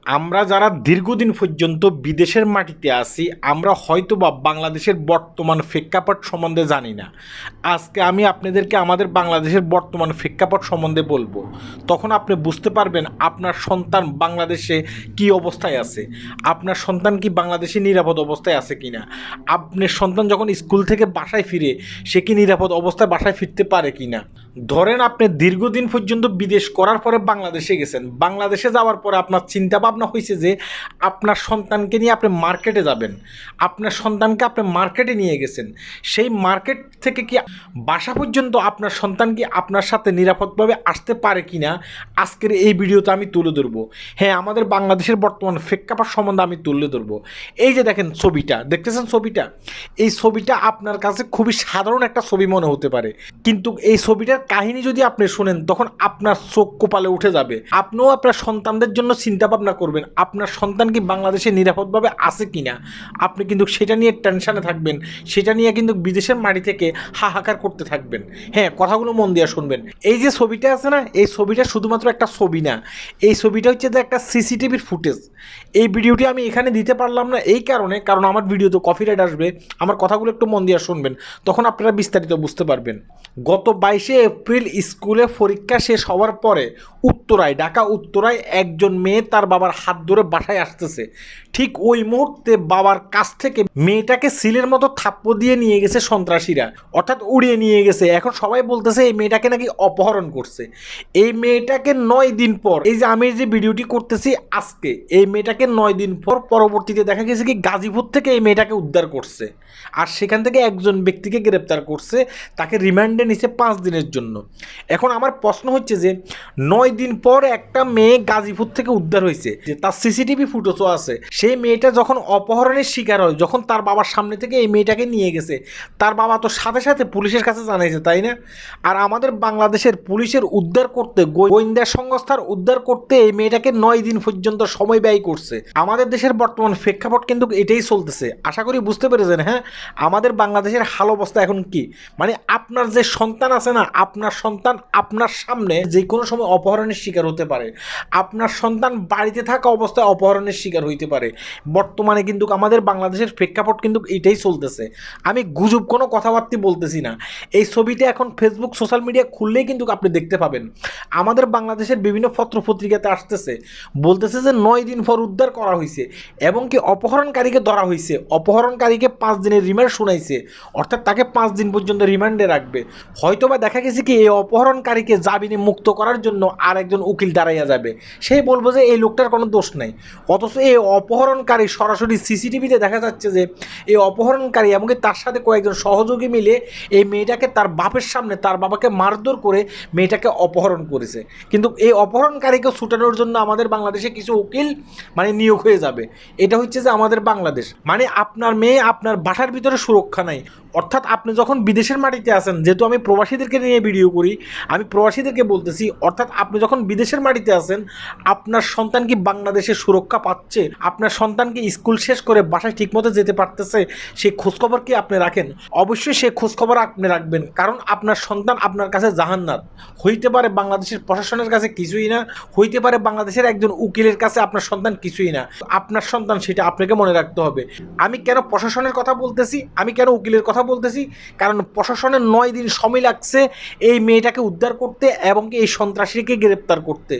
আমরা যারা দীর্ঘদিন পর্যন্ত বিদেশের মাটিতে আছি আমরা হয়তোবা বাংলাদেশের বর্তমান প্রেক্ষাপট সম্বন্ধে জানি না। আজকে আমি আপনাদেরকে আমাদের বাংলাদেশের বর্তমান প্রেক্ষাপট সম্বন্ধে বলবো, তখন আপনি বুঝতে পারবেন আপনার সন্তান বাংলাদেশে কি অবস্থায় আছে, আপনার সন্তান কি বাংলাদেশে নিরাপদ অবস্থায় আছে কি না, আপনার সন্তান যখন স্কুল থেকে বাসায় ফিরে সে কি নিরাপদ অবস্থায় বাসায় ফিরতে পারে কি না। ধরেন আপনি দীর্ঘদিন পর্যন্ত বিদেশ করার পরে বাংলাদেশে গেছেন, বাংলাদেশে যাওয়ার পরে আপনার চিন্তা ভাবনা হয়েছে যে আপনার সন্তানকে নিয়ে আপনি মার্কেটে যাবেন, আপনার সন্তানকে আপনি মার্কেটে নিয়ে গেছেন, সেই মার্কেট থেকে কি বাসা পর্যন্ত আপনার সন্তান কি আপনার সাথে নিরাপদভাবে আসতে পারে কি না আজকের এই ভিডিওতে আমি তুলে ধরবো। হ্যাঁ, আমাদের বাংলাদেশের বর্তমান প্রেক্ষাপট সম্বন্ধে আমি তুলে ধরবো। এই যে দেখেন ছবিটা দেখতেছেন, ছবিটা এই ছবিটা আপনার কাছে খুবই সাধারণ একটা ছবি মনে হতে পারে, কিন্তু এই ছবিটার কাহিনী যদি আপনি শুনেন তখন আপনার চোখ কপালে উঠে যাবে। আপনিও আপনার সন্তানদের জন্য চিন্তা ভাবনা করবেন আপনার সন্তান কি বাংলাদেশে নিরাপদভাবে আছে কিনা। আপনি কিন্তু সেটা নিয়ে টেনশনে থাকবেন, সেটা নিয়ে কিন্তু বিদেশের মাটি থেকে হাহাকার করতে থাকবেন। হ্যাঁ, কথাগুলো মন দিয়ে শুনবেন। এই যে ছবিটা আছে না, এই ছবিটা শুধুমাত্র একটা ছবি না, এই ছবিটা হচ্ছে যে একটা সিসিটিভির ফুটেজ। এই ভিডিওটি আমি এখানে দিতে পারলাম না এই কারণে, কারণ আমার ভিডিওতে কপিরাইট আসবে। আমার কথাগুলো একটু মন দিয়ে শুনবেন, তখন আপনারা বিস্তারিত বুঝতে পারবেন। গত 22শে এপ্রিল স্কুলে পরীক্ষা শেষ হওয়ার পরে উত্তরায়, ঢাকা উত্তরায় একজন মেয়ে তার বাবার হাত ধরে বাসায় আসতেছে। ঠিক ওই মুহূর্তে বাবার কাছ থেকে মেয়েটাকে সিলের মতো থাপ্পড় দিয়ে নিয়ে গেছে সন্ত্রাসীরা, অর্থাৎ উড়িয়ে নিয়ে গেছে। এখন সবাই বলতেছে এই মেয়েটাকে নাকি অপহরণ করছে। এই মেয়েটাকে 9 দিন পর, এই যে আমি যে ভিডিওটি করতেছি আজকে, এই মেয়েটাকে 9 দিন পর পরবর্তীতে দেখা গেছে কি গাজীপুর থেকে এই মেয়েটাকে উদ্ধার করছে, আর সেখান থেকে একজন ব্যক্তিকে গ্রেপ্তার করছে, তাকে রিমান্ডে নিছে 5 দিনের জন্য। এখন আমার প্রশ্ন হচ্ছে যে 9 দিন পর একটা মেয়ে গাজীপুর থেকে উদ্ধার হয়েছে, যে তার সিসিটিভি ফুটেজও আছে। সেই মেয়েটা যখন অপহরণের শিকার হয়, যখন তার বাবার সামনে থেকে এই মেয়েটাকে নিয়ে গেছে, তার বাবা তো সাথে সাথে পুলিশের কাছে জানাইছে, তাই না? আর আমাদের বাংলাদেশের পুলিশের উদ্ধার করতে, গোয়েন্দা সংস্থার উদ্ধার করতে এই মেয়েটাকে 9 দিন পর্যন্ত সময় ব্যয় করছে। আমাদের দেশের বর্তমান প্রেক্ষাপট কিন্তু এটাই চলতেছে। আশা করি বুঝতে পেরেছেন। হ্যাঁ, আমাদের বাংলাদেশের হাল অবস্থা এখন কি, মানে আপনার যে সন্তান আছে না, আপনার সন্তান আপনার সামনে যে কোনো সময় অপহরণের শিকার হতে পারে, আপনার সন্তান বাড়িতে থাকা অবস্থায় অপহরণের শিকার হইতে পারে। বর্তমানে কিন্তু আমাদের বাংলাদেশের প্রেক্ষাপট কিন্তু এটাই চলতেছে। আমি গুজব কোনো কথাবার্তা বলতেছি না। এই ছবিটা এখন ফেসবুক সোশ্যাল মিডিয়া খুললেই কিন্তু আপনি দেখতে পাবেন। আমাদের বাংলাদেশের বিভিন্ন পত্র পত্রিকাতে আসতেছে, বলতেছে যে 9 দিন পর উদ্ধার করা হয়েছে এবং কি অপহরণকারীকে ধরা হয়েছে, অপহরণকারীকে 5 দিনের রিমান্ড শোনাইছে, অর্থাৎ তাকে 5 দিন পর্যন্ত রিমান্ডে রাখবে। হয়তোবা দেখা গেছে কি এই অপহরণকারীকে জামিনে মুক্ত করার জন্য আর একজন উকিল দাঁড়াইয়া যাবে, সেই বলবো যে এই লোকটার কোনো দোষ নাই। অথচ এই অপহরণকারী সরাসরি সিসিটিভিতে দেখা যাচ্ছে যে এই অপহরণকারী এমনকি তার সাথে কয়েকজন সহযোগী মিলে এই মেয়েটাকে তার বাপের সামনে, তার বাবাকে মারধর করে মেয়েটাকে অপহরণ করেছে। কিন্তু এই অপহরণকারীকে ছুটানোর জন্য আমাদের বাংলাদেশে কিছু উকিল মানে নিয়োগ হয়ে যাবে। এটা হচ্ছে যে আমাদের বাংলাদেশ, মানে আপনার মেয়ে আপনার বাসার ভিতরে সুরক্ষা নাই। অর্থাৎ আপনি যখন বিদেশের মাটিতে আছেন, যেহেতু আমি প্রবাসীদেরকে নিয়ে ভিডিও করি, আমি প্রবাসীদেরকে বলতেছি, অর্থাৎ আপনি যখন বিদেশের মাটিতে আছেন আপনার সন্তান কি বাংলাদেশে সুরক্ষা পাচ্ছে, আপনার সন্তান কি স্কুল শেষ করে বাসায় ঠিকমতো যেতে পারতেছে, সেই খোঁজখবর কি আপনি রাখেন? অবশ্যই সেই খোঁজখবর আপনি রাখবেন, কারণ আপনার সন্তান আপনার কাছে জাহান্নাত। হইতে পারে বাংলাদেশের প্রশাসনের কাছে কিছুই না, হইতে পারে বাংলাদেশের একজন উকিলের কাছে আপনার সন্তান কিছুই না। আপনার সন্তান সেটা আপনাকে মনে রাখতে হবে। আমি কেন প্রশাসনের কথা বলতেছি, আমি কেন উকিলের কথা বলতেছি, কারণ প্রশাসনের 9 দিন সময় লাগছে এই মেয়েটাকে উদ্ধার করতে এবং কি এই সন্ত্রাসীকে গ্রেপ্তার করতে,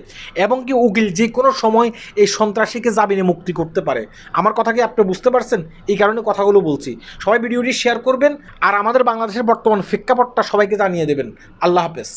এবং কি উকিল যে কোনো সময় এই সন্ত্রাসীকে জামিনে মুক্তি করতে পারে। আমার কথা কি আপনি বুঝতে পারছেন? এই কারণে কথাগুলো বলছি। সবাই ভিডিওটি শেয়ার করবেন আর আমাদের বাংলাদেশের বর্তমান প্রেক্ষাপটটা সবাইকে জানিয়ে দেবেন। আল্লাহ হাফেজ।